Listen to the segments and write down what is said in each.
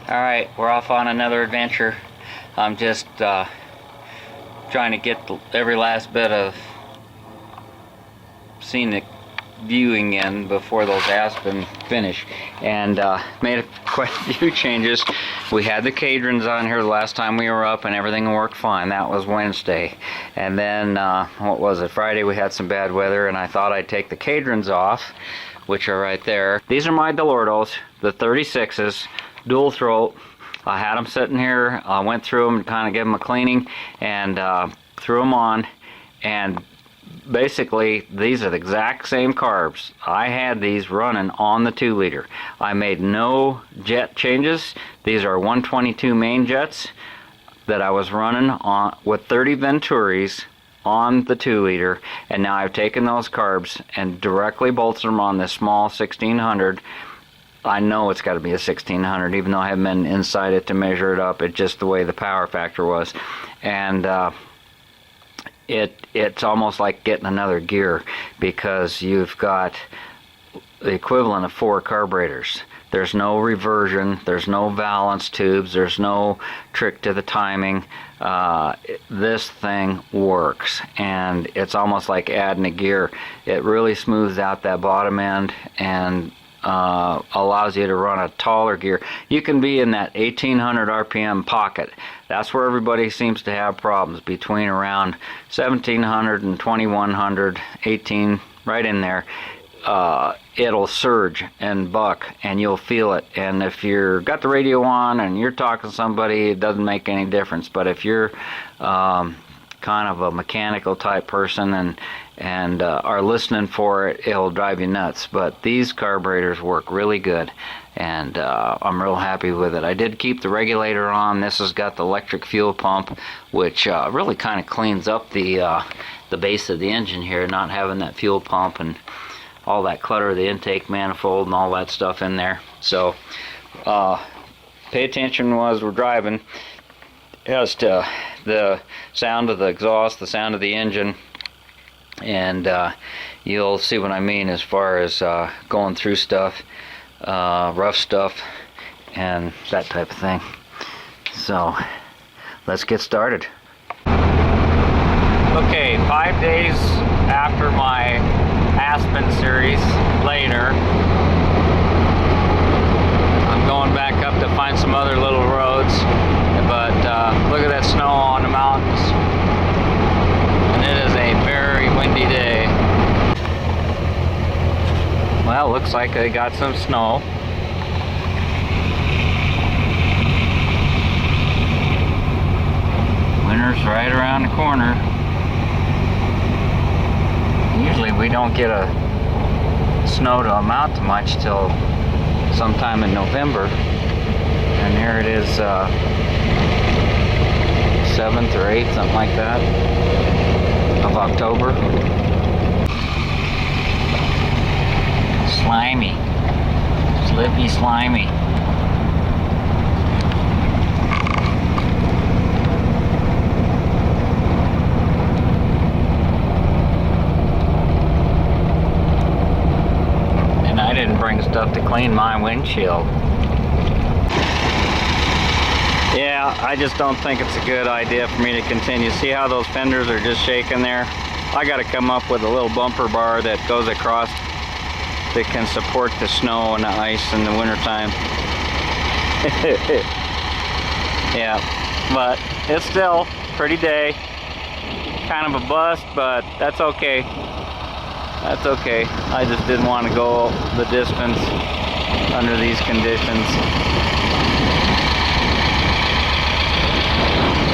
Alright, we're off on another adventure. I'm just trying to get every last bit of scenic viewing in before those aspen finish, and made quite a few changes. We had the Kadrons on here the last time we were up and everything worked fine. That was Wednesday. And then what was it, Friday, we had some bad weather and I thought I'd take the Kadrons off, which are right there. These are my Dellortos, the 36s, dual throat. I had them sitting here. I went through them and kind of gave them a cleaning and threw them on, and basically these are the exact same carbs. I had these running on the 2-liter. I made no jet changes. These are 122 main jets that I was running on with 30 Venturis on the 2-liter, and now I've taken those carbs and directly bolted them on this small 1600. I know it's got to be a 1600, even though I haven't been inside it to measure it up. It's just the way the power factor was. And it's almost like getting another gear, because you've got the equivalent of 4 carburetors. There's no reversion, there's no valance tubes, there's no trick to the timing. This thing works, and it's almost like adding a gear. It really smooths out that bottom end and allows you to run a taller gear. You can be in that 1800 RPM pocket. That's where everybody seems to have problems, between around 1700 and 2100, 18, right in there. It'll surge and buck and you'll feel it. And if you're got the radio on and you're talking to somebody, it doesn't make any difference. But if you're kind of a mechanical type person and are listening for it, it'll drive you nuts. But these carburetors work really good, and I'm real happy with it. I did keep the regulator on. This has got the electric fuel pump, which really kind of cleans up the base of the engine here, not having that fuel pump and all that clutter of the intake manifold and all that stuff in there. So pay attention as we're driving as to the sound of the exhaust, the sound of the engine, and you'll see what I mean as far as going through stuff, rough stuff, and that type of thing. So let's get started. Okay, 5 days after my Aspen series later, I'm going back up to find some other little roads, but look at that snow on the mountains, and it is a very windy day. Well, looks like they got some snow. Winter's right around the corner. Usually we don't get a snow to amount to much till sometime in November, and here it is, 7th or 8th, something like that, of October. Slimy, slippy, slimy. And I didn't bring stuff to clean my windshield. Yeah, I just don't think it's a good idea for me to continue. See how those fenders are just shaking there? I got to come up with a little bumper bar that goes across that can support the snow and the ice in the wintertime. Yeah, but it's still a pretty day. Kind of a bust, but that's okay. That's okay. I just didn't want to go the distance under these conditions.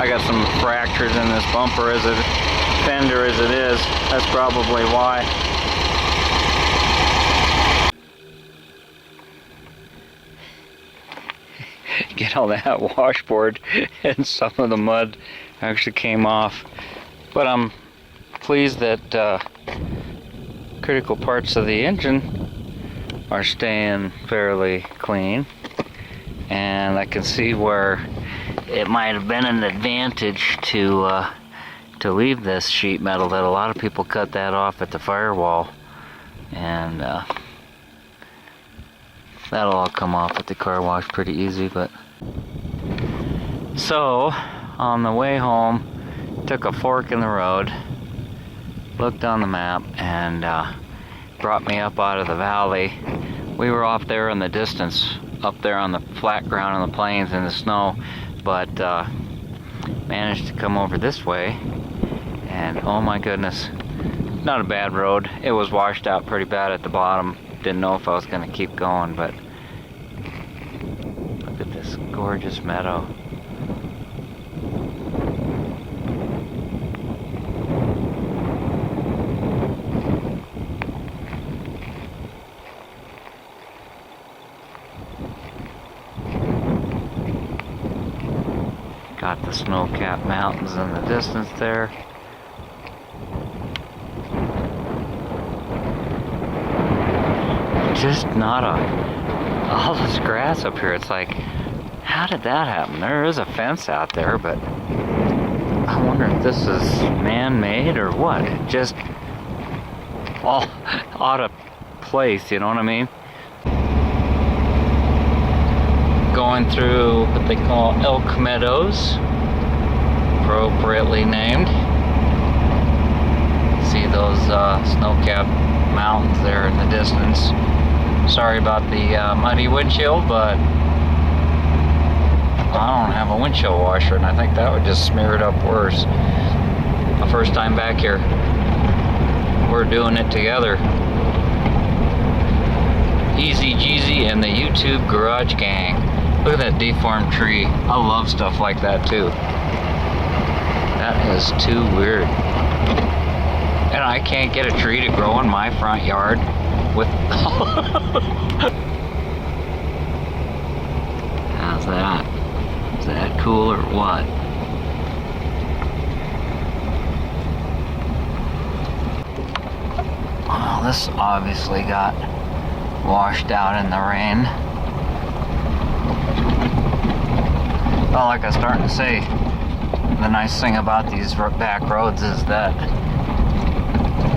I got some fractures in this bumper as a fender as it is. That's probably why. Get all that washboard and some of the mud actually came off. But I'm pleased that critical parts of the engine are staying fairly clean. And I can see where it might have been an advantage to leave this sheet metal, that a lot of people cut that off at the firewall, and That'll all come off at the car wash pretty easy, but... So, on the way home, took a fork in the road, looked on the map, and brought me up out of the valley. We were off there in the distance, up there on the flat ground on the plains in the snow, but managed to come over this way, and oh my goodness, not a bad road. It was washed out pretty bad at the bottom. Didn't know if I was going to keep going, but look at this gorgeous meadow. Got the snow-capped mountains in the distance there. Just not all this grass up here. It's like, how did that happen? There is a fence out there, but I wonder if this is man-made or what. It just all out of place, you know what I mean? Going through what they call elk meadows, appropriately named. See those snow-capped mountains there in the distance. Sorry about the muddy windshield, but I don't have a windshield washer, and I think that would just smear it up worse. My first time back here. We're doing it together. Easy Jeezy and the YouTube Garage Gang. Look at that deformed tree. I love stuff like that too. That is too weird. And I can't get a tree to grow in my front yard with... How's that? Is that cool or what? Well, this obviously got washed out in the rain. Well, like I was starting to say, the nice thing about these back roads is that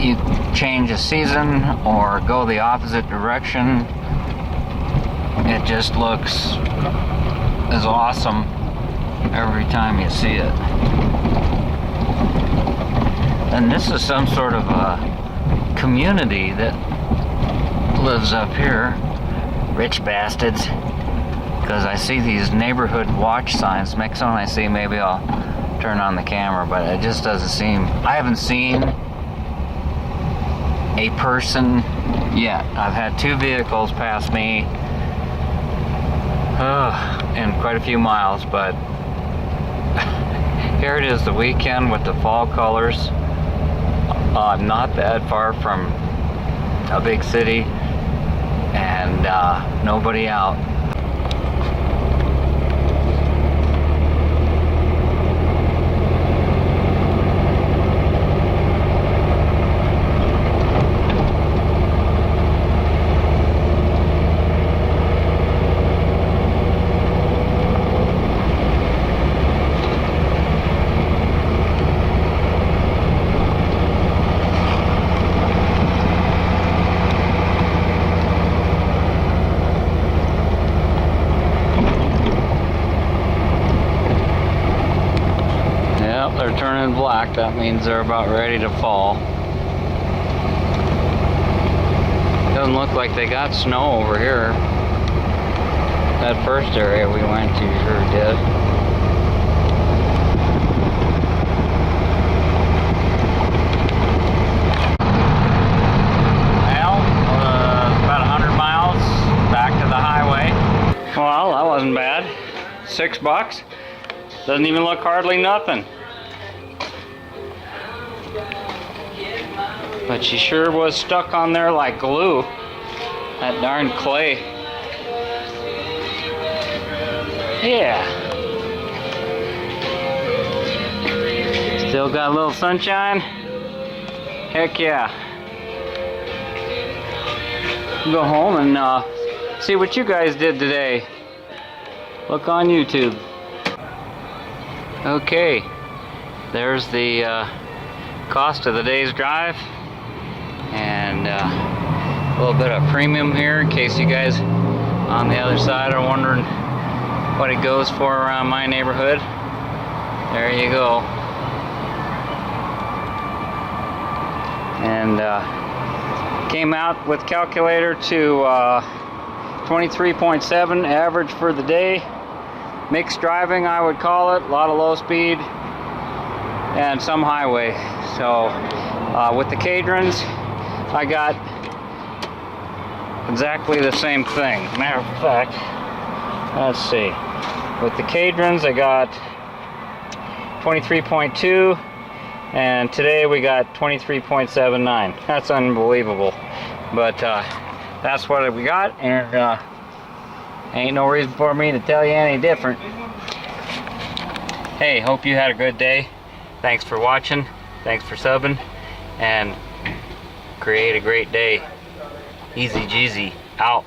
you change a season or go the opposite direction, it just looks as awesome every time you see it. And this is some sort of a community that lives up here. Rich bastards. Because I see these neighborhood watch signs. Next one I see, maybe I'll turn on the camera, but it just doesn't seem... I haven't seen a person yet. I've had 2 vehicles pass me in quite a few miles, but here it is, the weekend with the fall colors. Not that far from a big city, and nobody out. They're turning black. That means they're about ready to fall. Doesn't look like they got snow over here. That first area we went to sure did. Well, about 100 miles back to the highway. Well, that wasn't bad. $6. Doesn't even look hardly nothing. But she sure was stuck on there like glue. That darn clay. Yeah. Still got a little sunshine? Heck yeah. Go home and see what you guys did today. Look on YouTube. Okay. There's the cost of the day's drive. And a little bit of premium here in case you guys on the other side are wondering what it goes for around my neighborhood. There you go. And came out with calculator to 23.7 average for the day. Mixed driving, I would call it. A lot of low speed and some highway. So with the Kadrons, I got exactly the same thing. Matter of fact, let's see. With the Kadrons, I got 23.2, and today we got 23.79. That's unbelievable. But that's what we got, and ain't no reason for me to tell you any different. Hey, hope you had a good day. Thanks for watching. Thanks for subbing. And create a great day. Easy Jeezy out.